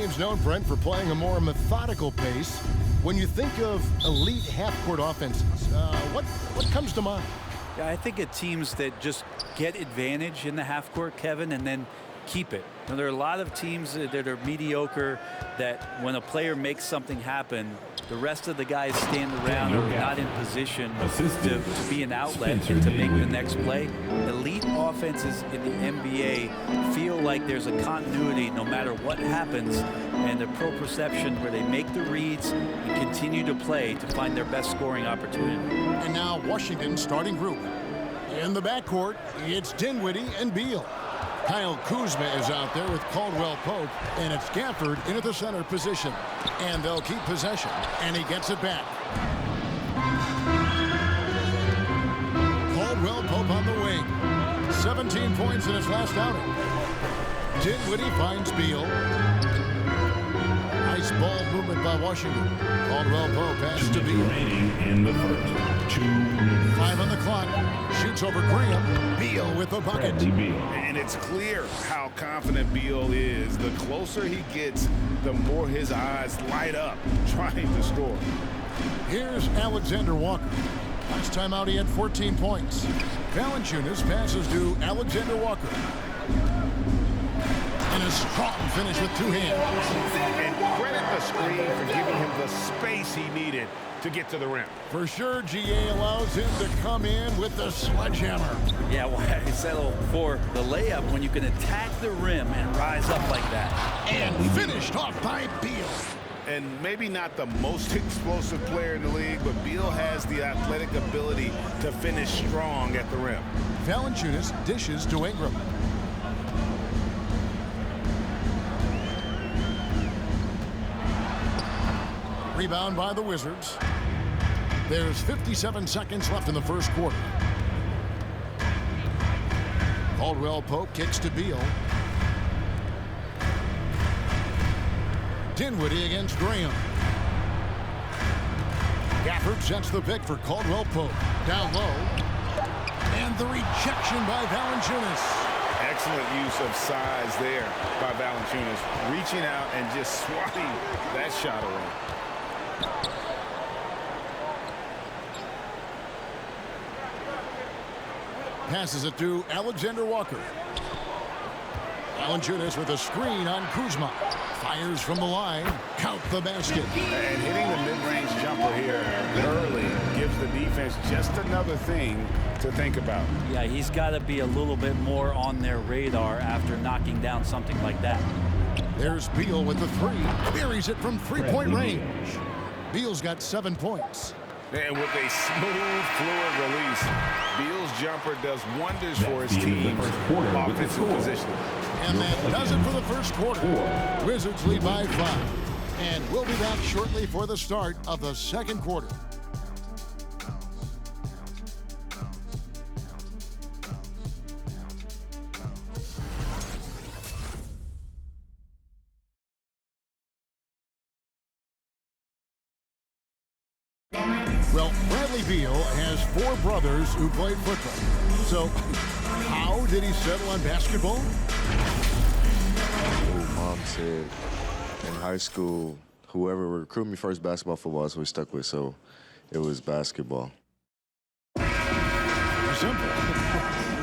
team's known, Brent, for playing a more methodical pace. When you think of elite half-court offenses, what comes to mind? Yeah, I think of teams that just get advantage in the half-court, Kevin, and then keep it. Now, there are a lot of teams that are mediocre that when a player makes something happen, the rest of the guys stand around or not in position to be an outlet and to make the next play. Elite offenses in the NBA feel like there's a continuity no matter what happens, and a pro perception where they make the reads and continue to play to find their best scoring opportunity. And now Washington's starting group. In the backcourt, it's Dinwiddie and Beal. Kyle Kuzma is out there with Caldwell Pope, and it's Gafford in at the center position. And they'll keep possession, and he gets it back. Caldwell Pope on the wing. 17 points in his last outing. Dinwiddie finds Beal. Nice ball movement by Washington. Caldwell Pope pass to Beal. Remaining in the first 2 minutes. 5 on the clock. Shoots over Graham. Beal with the bucket. And it's clear how confident Beal is. The closer he gets, the more his eyes light up trying to score. Here's Alexander Walker. Last time out, he had 14 points. Valanciunas passes to Alexander Walker. And a strong finish with 2 hands. And credit the screen for giving him the space he needed to get to the rim. For sure, GA allows him to come in with the sledgehammer. Yeah, well, I settle for the layup when you can attack the rim and rise up like that. And finished off by Beal. And maybe not the most explosive player in the league, but Beal has the athletic ability to finish strong at the rim. Valanciunas dishes to Ingram. Rebound by the Wizards. There's 57 seconds left in the first quarter. Caldwell Pope kicks to Beal. Dinwiddie against Graham. Gafford sets the pick for Caldwell Pope. Down low. And the rejection by Valanciunas. Excellent use of size there by Valanciunas. Reaching out and just swatting that shot away. Passes it to Alexander Walker. Valanciunas with a screen on Kuzma. Fires from the line. Count the basket. And hitting the mid-range jumper here early gives the defense just another thing to think about. Yeah, he's got to be a little bit more on their radar after knocking down something like that. There's Beal with the 3. Buries it from 3-point range. Beal's got 7 points. And with a smooth, fluid release, Beal's jumper does wonders for his team's offensive position. And that does it for the first quarter. Wizards lead by 5. And we'll be back shortly for the start of the second quarter. Well, Bradley Beal has 4 brothers who played football. So, how did he settle on basketball? Mom said in high school, whoever would recruit me first, basketball, football is what we stuck with. So, it was basketball. Simple.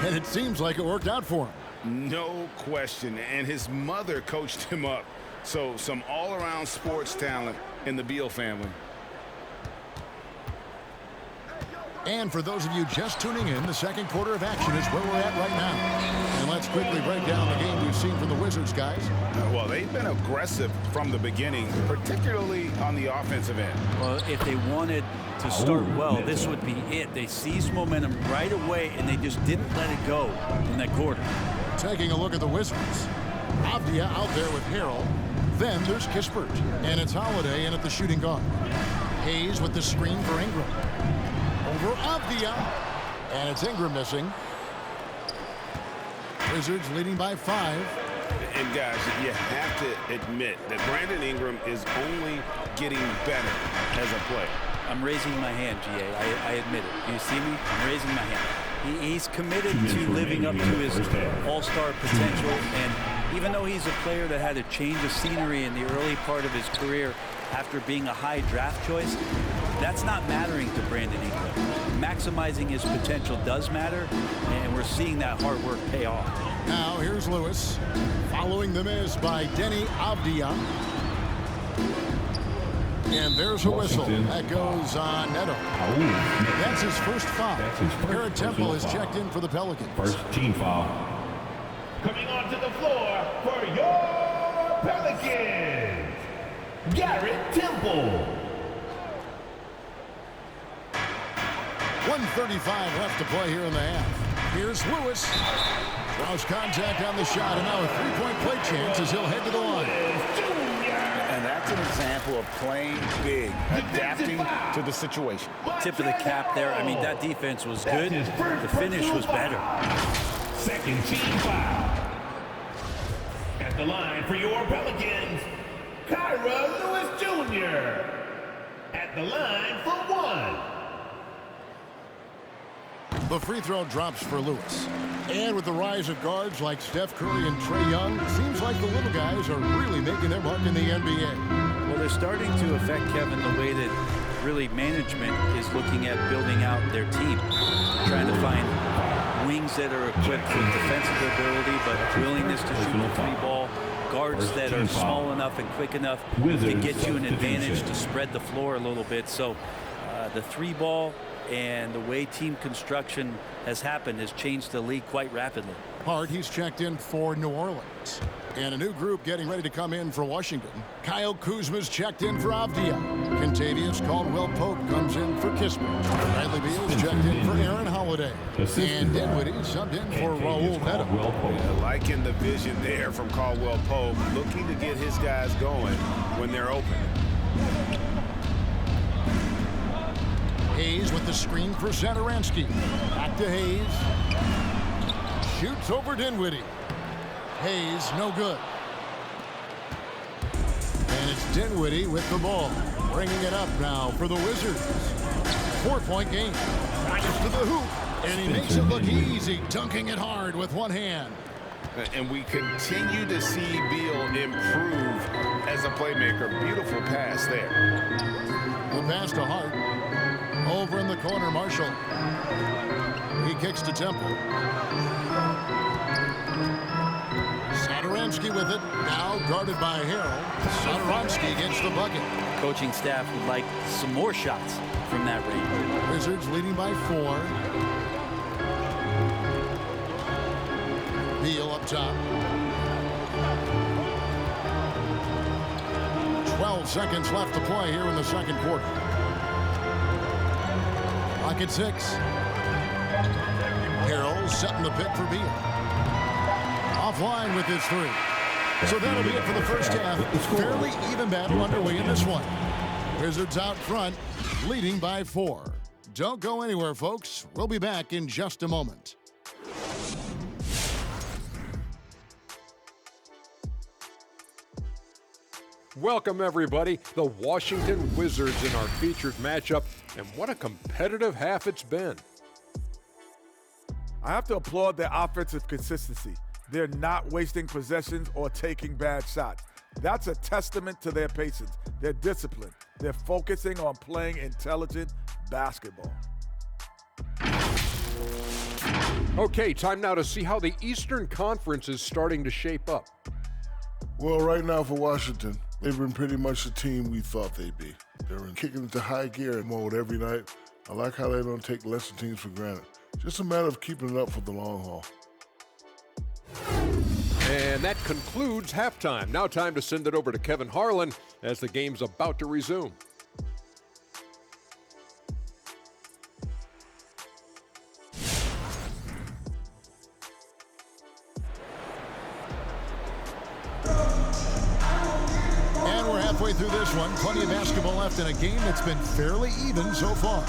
And it seems like it worked out for him. No question. And his mother coached him up. So, some all-around sports talent in the Beal family. And for those of you just tuning in, the second quarter of action is where we're at right now. And let's quickly break down the game we've seen from the Wizards, guys. Well, they've been aggressive from the beginning, particularly on the offensive end. Well, if they wanted to start well, this would be it. They seized momentum right away, and they just didn't let it go in that quarter. Taking a look at the Wizards. Avdia out there with Harrell. Then there's Kispert. And it's Holiday in at the shooting guard. Hayes with the screen for Ingram. Over Avdia, and it's Ingram missing. Wizards leading by 5. And guys, you have to admit that Brandon Ingram is only getting better as a player. I'm raising my hand, GA. I admit it. You see me? I'm raising my hand. He's committed to living up to his all-star potential, and even though he's a player that had a change of scenery in the early part of his career after being a high draft choice, that's not mattering to Brandon Ingram. Maximizing his potential does matter, and we're seeing that hard work pay off. Now here's Lewis, following the miss by Denny Avdia. And there's a whistle. That goes on Neto. That's his first foul. Garrett Temple is checked in for the Pelicans. First team foul. Coming onto the floor for your Pelicans, Garrett Temple. 1:35 left to play here in the half. Here's Lewis. Draws contact on the shot, and now a three-point play chance as he'll head to the line. And that's an example of playing big, adapting to the situation. Tip of the cap there. I mean, that defense was good. The finish was better. Second team foul. At the line for your Pelicans, Kyra Lewis Jr. At the line for one. The free throw drops for Lewis. And with the rise of guards like Steph Curry and Trae Young, it seems like the little guys are really making their mark in the NBA. Well, they're starting to affect, Kevin, the way that really management is looking at building out their team. Trying to find wings that are equipped with defensive ability, but willingness to shoot the three ball. Guards that are small enough and quick enough to get you an advantage to spread the floor a little bit. So the three ball and the way team construction has happened has changed the league quite rapidly. Hart, he's checked in for New Orleans. And a new group getting ready to come in for Washington. Kyle Kuzma's checked in for Avdia. Contavious Caldwell-Pope comes in for Kispert. Bradley Beal's checked in for Aaron Holiday. And Dinwiddie subbed in for Raul Neto. Yeah, liking the vision there from Caldwell-Pope, looking to get his guys going when they're open. Hayes with the screen for Satoransky. Back to Hayes. Shoots over Dinwiddie. Hayes, no good. And it's Dinwiddie with the ball. Bringing it up now for the Wizards. 4-point game. Drives to the hoop. And he makes it look easy, dunking it hard with one hand. And we continue to see Beal improve as a playmaker. Beautiful pass there. The pass to Hart. Over in the corner, Marshall. He kicks to Temple. Satoransky with it. Now guarded by Harrell. Satoransky gets the bucket. Coaching staff would like some more shots from that range. Wizards leading by 4. Beal up top. 12 seconds left to play here in the second quarter. Clock at 6. Harrell setting the pick for Beal. Offline with his 3. So that'll be it for the first half. Fairly even battle underway in this one. Wizards out front, leading by 4. Don't go anywhere, folks. We'll be back in just a moment. Welcome, everybody. The Washington Wizards in our featured matchup, and what a competitive half it's been. I have to applaud their offensive consistency. They're not wasting possessions or taking bad shots. That's a testament to their patience, their discipline. They're focusing on playing intelligent basketball. Okay, time now to see how the Eastern Conference is starting to shape up. Well, right now for Washington, they've been pretty much the team we thought they'd be. They're kicking into high gear mode every night. I like how they don't take lesser teams for granted. Just a matter of keeping it up for the long haul. And that concludes halftime. Now time to send it over to Kevin Harlan as the game's about to resume. And we're halfway through this one. Plenty of basketball left in a game that's been fairly even so far.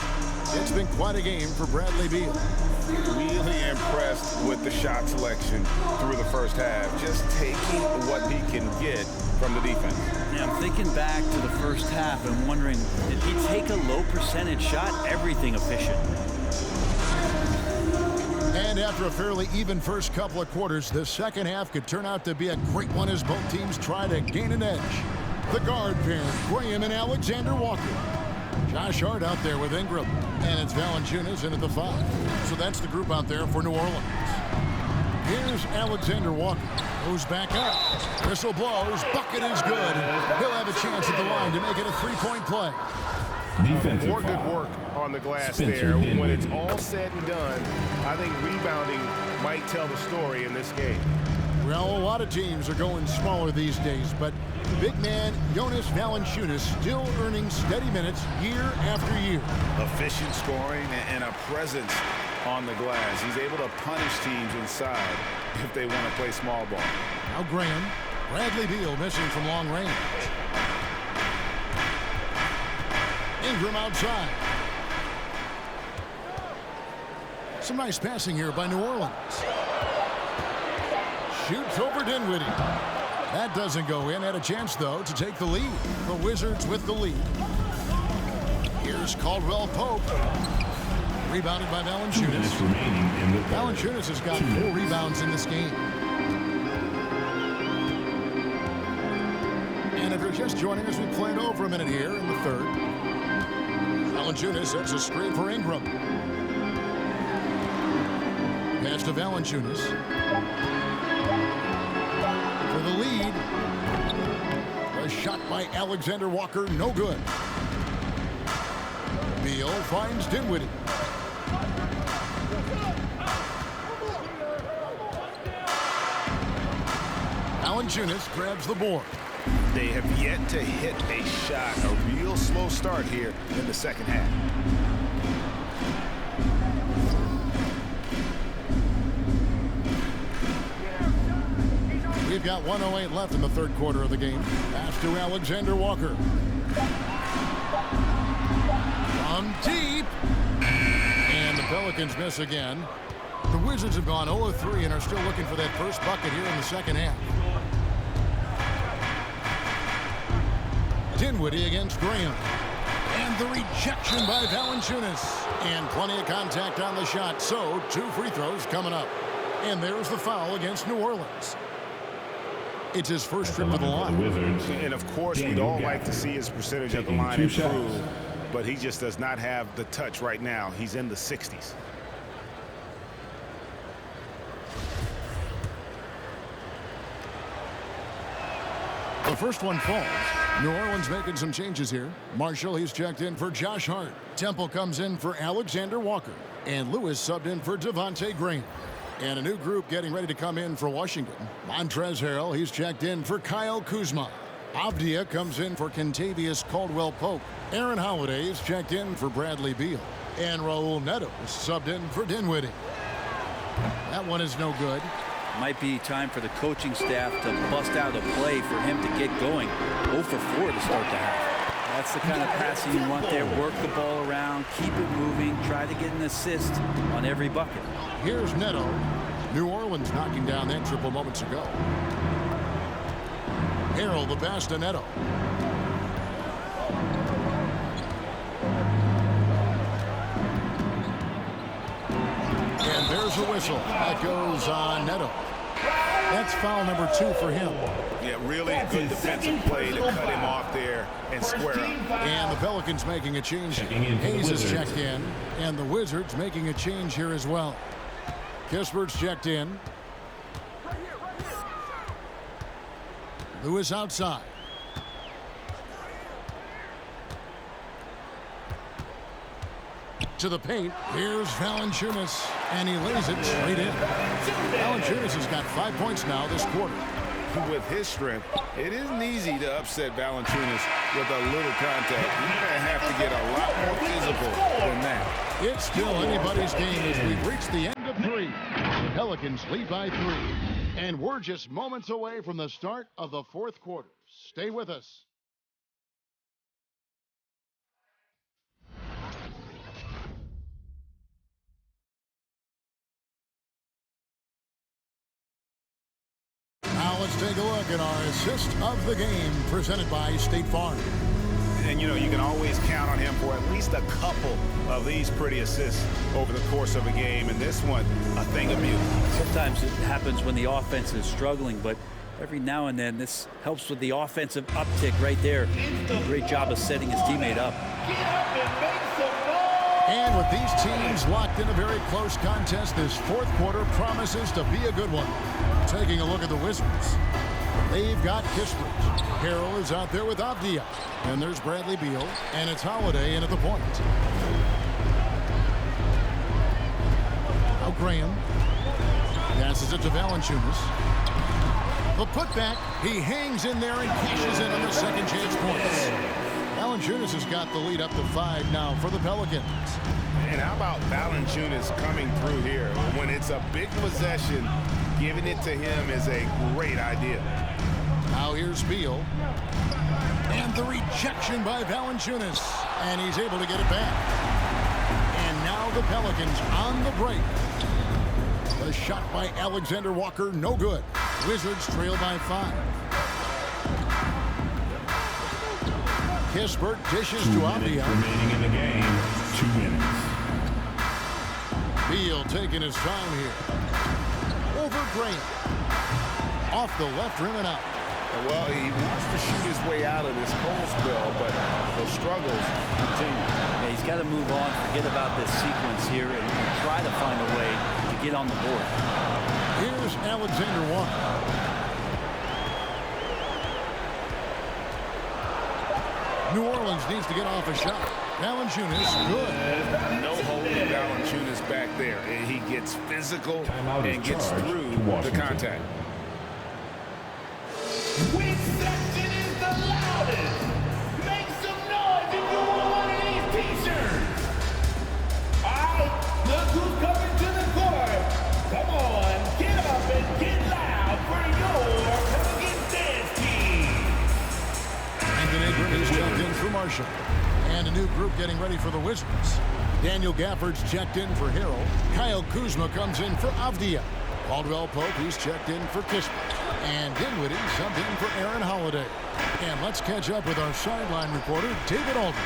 It's been quite a game for Bradley Beal. Really impressed with the shot selection through the first half. Just taking what he can get from the defense. Yeah, I'm thinking back to the first half and wondering, did he take a low percentage shot? Everything efficient. And And after a fairly even first couple of quarters, the second half could turn out to be a great one as both teams try to gain an edge. The guard pair, Graham and Alexander Walker. Josh Hart out there with Ingram. And it's Valanciunas in at the 5. So that's the group out there for New Orleans. Here's Alexander Walker. Goes back up. Whistle blows. Bucket is good. He'll have a chance at the line to make it a three-point play. Defensive More good foul. work on the glass Spencer there. Dinwiddie. When it's all said and done, I think rebounding might tell the story in this game. Well, a lot of teams are going smaller these days, but big man Jonas Valanciunas still earning steady minutes year after year. Efficient scoring and a presence on the glass. He's able to punish teams inside if they want to play small ball. Now Graham. Bradley Beal missing from long range. Ingram outside. Some nice passing here by New Orleans. Shoots over Dinwiddie. That doesn't go in. Had a chance, though, to take the lead. The Wizards with the lead. Here's Caldwell Pope. Rebounded by 2 Valanciunas. minutes remaining in the third. Valanciunas has got 2 4 minutes. rebounds in this game. And if you're just joining us, we played over a minute here in the third. Valanciunas sets a screen for Ingram. Pass to Valanciunas. For the lead. A shot by Alexander Walker, no good. Beal finds Dinwiddie. Valanciunas grabs the board. They have yet to hit a shot. A real slow start here in the second half. We've got 1:08 left in the third quarter of the game. Pass to Alexander Walker. From deep. And the Pelicans miss again. The Wizards have gone 0 of 3 and are still looking for that first bucket here in the second half. Dinwiddie against Graham. And the rejection by Valanciunas. And plenty of contact on the shot. So 2 free throws coming up. And there's the foul against New Orleans. It's his first trip to the line. Wizards. And of course, we'd all like to see his percentage at the Taking line 2 improve, shots. but he just does not have the touch right now. He's in the 60s. The first one falls. New Orleans making some changes here. Marshall, he's checked in for Josh Hart. Temple comes in for Alexander Walker. And Lewis subbed in for Devontae Graham. And a new group getting ready to come in for Washington. Montrezl Harrell, he's checked in for Kyle Kuzma. Avdia comes in for Kentavious Caldwell-Pope. Aaron Holiday is checked in for Bradley Beal. And Raul Neto is subbed in for Dinwiddie. That one is no good. Might be time for the coaching staff to bust out a play for him to get going. 0 for 4 to start the half. That's the kind of passing you want there. Work the ball around, keep it moving, try to get an assist on every bucket. Here's Neto. New Orleans knocking down that triple moments ago. Harrell the pass to Neto. And there's a whistle. That goes on Neto. That's foul number 2 for him. Yeah, really good defensive play to cut him off there and square up. And the Pelicans making a change. Checking in for the Hayes is Wizards. checked in. And the Wizards making a change here as well. Kispert's checked in. Lewis outside. To the paint. Here's Valanciunas. And he lays it straight in. Valanciunas has got 5 points now this quarter. With his strength, it isn't easy to upset Valanciunas with a little contact. You're going to have to get a lot more physical than that. It's still anybody's game as we've reached the end of 3. The Pelicans lead by 3. And we're just moments away from the start of the fourth quarter. Stay with us. Now let's take a look at our assist of the game presented by State Farm. And you know, you can always count on him for at least a couple of these pretty assists over the course of a game. And this one, a thing of beauty. Sometimes it happens when the offense is struggling, but every now and then this helps with the offensive uptick right there. Great job of setting his teammate up. And with these teams locked in a very close contest, this fourth quarter promises to be a good one. Taking a look at the Wizards. They've got Kispert. Harrell is out there with Avdia. And there's Bradley Beal. And it's Holiday in at the point. Now Graham. Passes it to Valanciunas. The putback. He hangs in there and cashes in on the second chance points. Valanciunas has got the lead up to 5 now for the Pelicans. And how about Valanciunas coming through here? When it's a big possession, giving it to him is a great idea. Now here's Beal. And the rejection by Valanciunas. And he's able to get it back. And now the Pelicans on the break. The shot by Alexander Walker, no good. Wizards trail by 5. Kispert dishes to Avdia. Remaining in the game, 2 minutes. Beal taking his time here. Over Graham. Off the left rim and out. Well, he wants to shoot his way out of this cold spell, but the struggles continue. Yeah, he's got to move on, forget about this sequence here, and try to find a way to get on the board. Here's Alexander Walker. New Orleans needs to get off a shot. Valanciunas, good. No holding Valanciunas back there. And he gets physical and gets through the contact. Which section is the loudest? Make some noise if you want one of these t-shirts. All right, look who's coming to the court. Come on, get up and get loud for your Pelicans dance team. Anthony Griffiths checked in for Marshall. And a new group getting ready for the Wizards. Daniel Gafford's checked in for Harrell. Kyle Kuzma comes in for Avdia. Caldwell Pope, he's checked in for Kispert. And Dinwiddie subbed in for Aaron Holiday. And let's catch up with our sideline reporter, David Aldridge.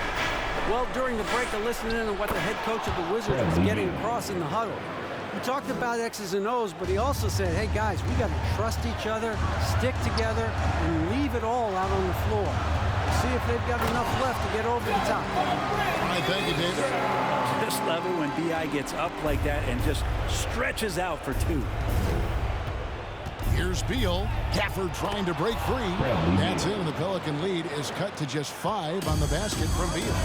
Well, during the break, I listened in on what the head coach of the Wizards was getting across in the huddle. He talked about X's and O's, but he also said, hey, guys, we got to trust each other, stick together, and leave it all out on the floor. See if they've got enough left to get over the top. All right, thank you, David. This level when B.I. gets up like that and just stretches out for 2. Here's Beal. Gafford trying to break free. That's it, and the Pelican lead is cut to just 5 on the basket from Beal.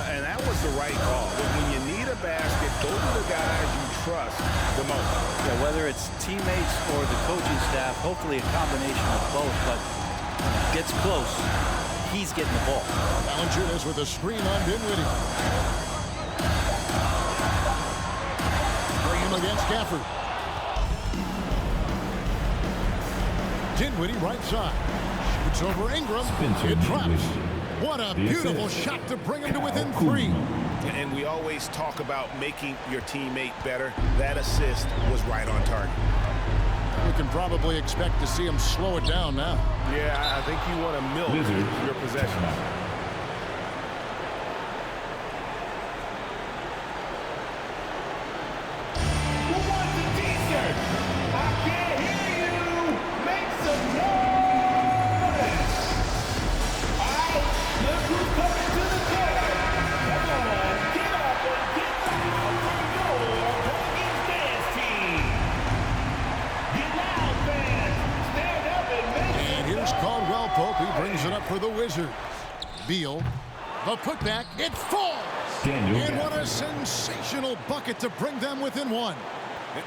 And that was the right call. When you need a basket, those are the guys you trust the most. Yeah, whether it's teammates or the coaching staff, hopefully a combination of both, but gets close. He's getting the ball. Valanciunas with a screen on Dinwiddie. Graham against Gafford. Dinwiddie right side. Shoots over Ingram. It drops. What a beautiful shot to bring him to within 3. And we always talk about making your teammate better. That assist was right on target. We can probably expect to see him slow it down now. Yeah, I think you want to milk your possession. Who wants a t-shirt? I can't hear you. Make some noise. All right, look who's coming to the court. Come on, get up and get loud for your Pelicans dance team. Get loud, fans. Stand up and make some noise. And here's Caldwell Pope. He brings it up for the Wizards. Beal. The putback. It falls. And what a sensational bucket to bring them within 1.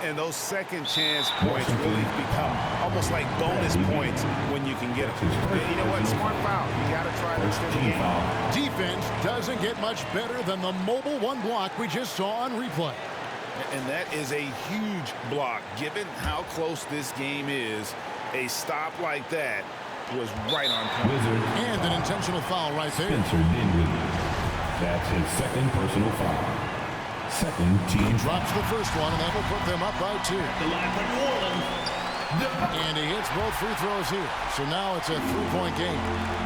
And those second chance points really become almost like bonus points when you can get them. You know what? Smart foul. You got to try to extend the game. Defense doesn't get much better than the mobile 1 block we just saw on replay. And that is a huge block. Given how close this game is, a stop like that was right on point. And an intentional foul right there. That's his second personal foul. Second team. Drops the first one, and that will put them up by 2. The line for New Orleans. And he hits both free throws here. So now it's a 3-point game.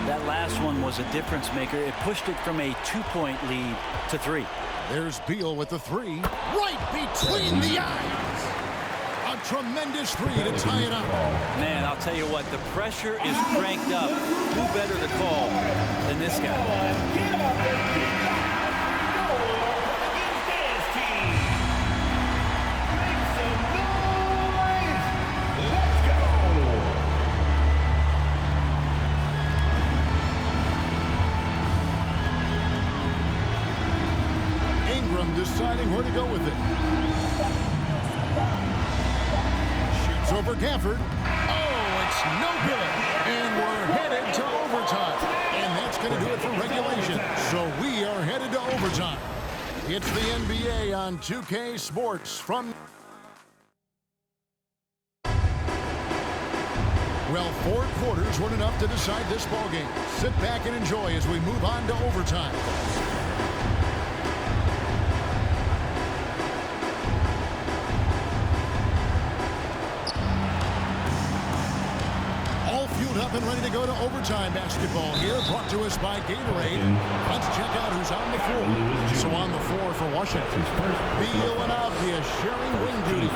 That last one was a difference maker. It pushed it from a 2-point lead to 3. There's Beal with the 3. Right between the eyes. A tremendous 3 to tie it up. Man, I'll tell you what, the pressure is cranked up. Who better to call than this guy? Deciding where to go with it. Shoots over Gafford. Oh, it's no good. And we're headed to overtime. And that's going to do it for regulation. So we are headed to overtime. It's the NBA on 2K Sports from... Well, 4 quarters weren't enough to decide this ballgame. Sit back and enjoy as we move on to overtime. Up and ready to go to overtime basketball here, brought to us by Gatorade. Let's check out who's on the floor. So on the floor for Washington, Beal and Avdia sharing wing duty.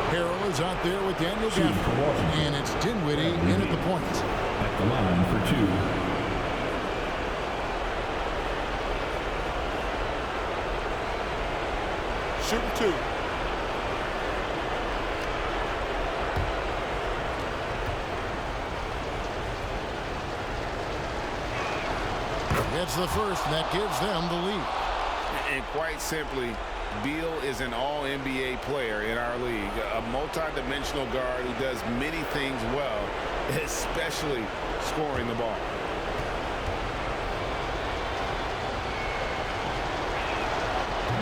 Harrell is out there with Daniel Gafford, and it's Dinwiddie in at the point. At the line for 2. Shooting 2. It's the first that gives them the lead. And quite simply, Beal is an all-NBA player in our league, a multi-dimensional guard who does many things well, especially scoring the ball.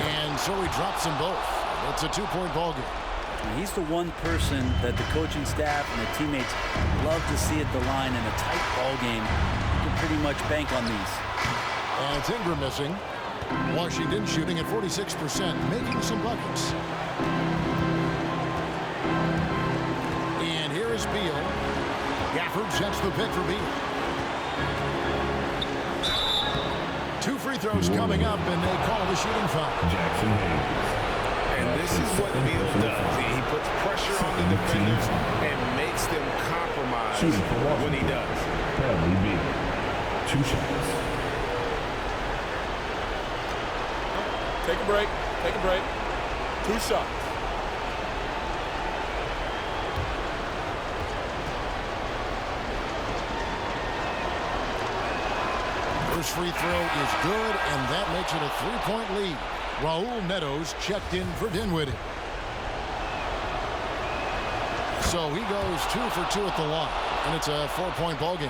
And so he drops them both. It's a 2-point ball game. He's the one person that the coaching staff and the teammates love to see at the line in a tight ball game. You can pretty much bank on these. And it's Ingram missing. Washington shooting at 46%, making some buckets. And here is Beal. Gafford sets the pick for Beal. 2 free throws coming up, and they call the shooting foul. Jackson Hayes. And this is what Beal does. He puts pressure on the defenders and makes them compromise when he does. Bradley Beal. 2 shots. Take a break. Take a break. 2 shots. First free throw is good, and that makes it a 3-point lead. Raul Netos checked in for Dinwiddie. So he goes 2 for 2 at the line, and it's a 4-point ball game.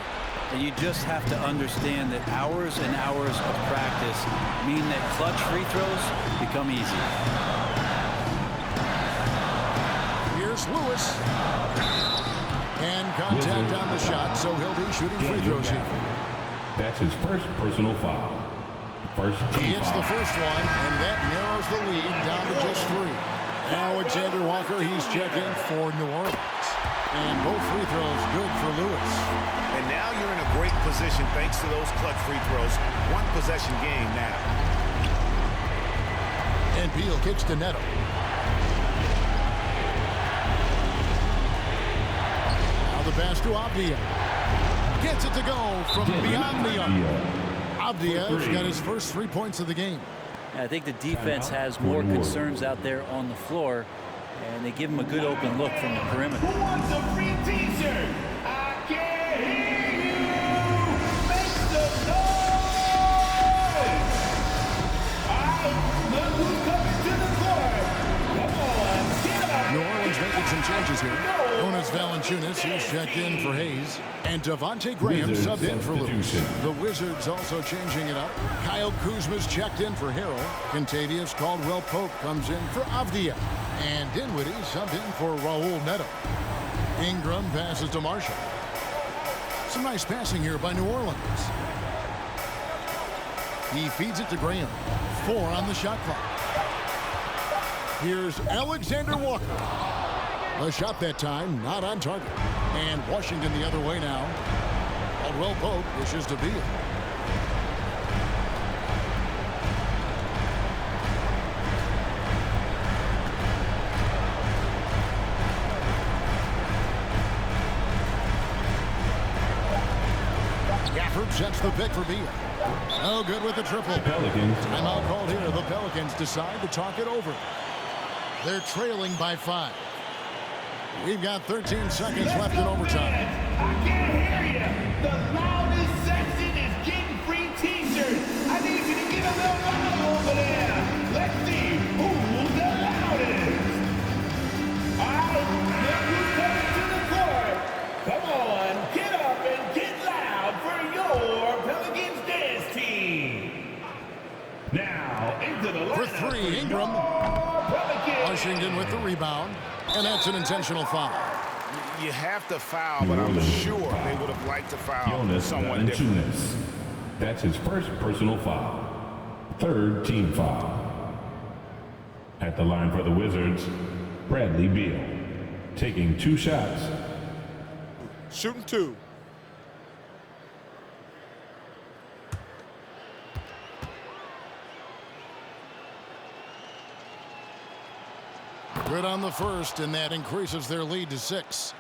And you just have to understand that hours and hours of practice mean that clutch free throws become easy. Here's Lewis. And contact on the shot, so he'll be shooting free throws here. That's his first personal foul. First team He hits foul. the first one, and that narrows the lead down to just 3. Alexander Walker, he's checking for New Orleans. And both free throws good for Lewis. And now you're in a great position thanks to those clutch free throws. 1 possession game now. And Beal kicks to Neto. Now the pass to Avdia. Gets it to go from beyond the arc. Avdia's got his first 3 points of the game. I think the defense has more concerns out there on the floor, and they give him a good open look from the perimeter. Who wants a free t-shirt? I can't hear you. Make some noise. All right, look who's coming to the court. Come on, get up. New Orleans making some changes here. Jonas Valanciunas, he's checked in for Hayes. And Devontae Graham Wizards subbed in for Lewis. substitution. The Wizards also changing it up. Kyle Kuzma's checked in for Harrell. Contavious Caldwell-Pope comes in for Avdia. And Dinwiddie subbed in for Raul Neto. Ingram passes to Marshall. Some nice passing here by New Orleans. He feeds it to Graham. 4 on the shot clock. Here's Alexander Walker. A shot that time, not on target. And Washington the other way now. Caldwell Pope dishes to Beal. Gafford sets the pick for Beal. Oh, good with the triple. Pelicans. Timeout called here. The Pelicans decide to talk it over. They're trailing by 5. We've got 13 seconds left in overtime. I can't hear you. The loudest section is getting free t-shirts. I need you to get a little loud over there. Let's see who's the loudest. All right, look who's coming to the court. Come on, get up and get loud for your Pelicans dance team. Now, into the lineup For 3, Ingram. Pelicans. Washington with the rebound. And that's an intentional foul. You have to foul, but I'm sure they would have liked to foul Jonas someone different. Valanciunas. That's his first personal foul. 3rd team foul. At the line for the Wizards, Bradley Beal. Taking 2 shots. Shooting 2. Good on the first, and that increases their lead to 6.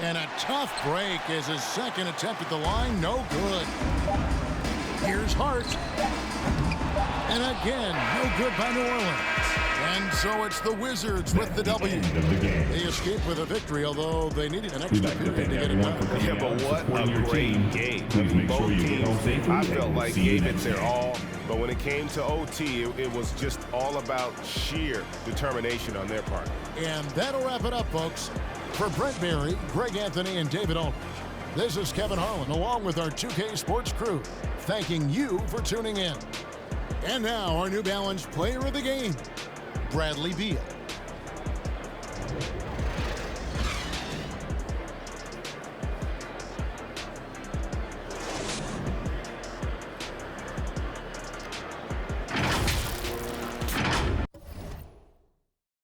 And a tough break as his second attempt at the line, no good. Here's Hart. And again, no good by New Orleans. And so it's the Wizards with the W. They escaped with a victory, although they needed an extra period to get it done. Yeah, but what a great game. Both teams, I felt like gave it their all. But when it came to OT, it was just all about sheer determination on their part. And that'll wrap it up, folks. For Brent Berry, Greg Anthony, and David Aldridge, this is Kevin Harlan, along with our 2K Sports crew, thanking you for tuning in. And now, our New Balance Player of the Game, Bradley Beal.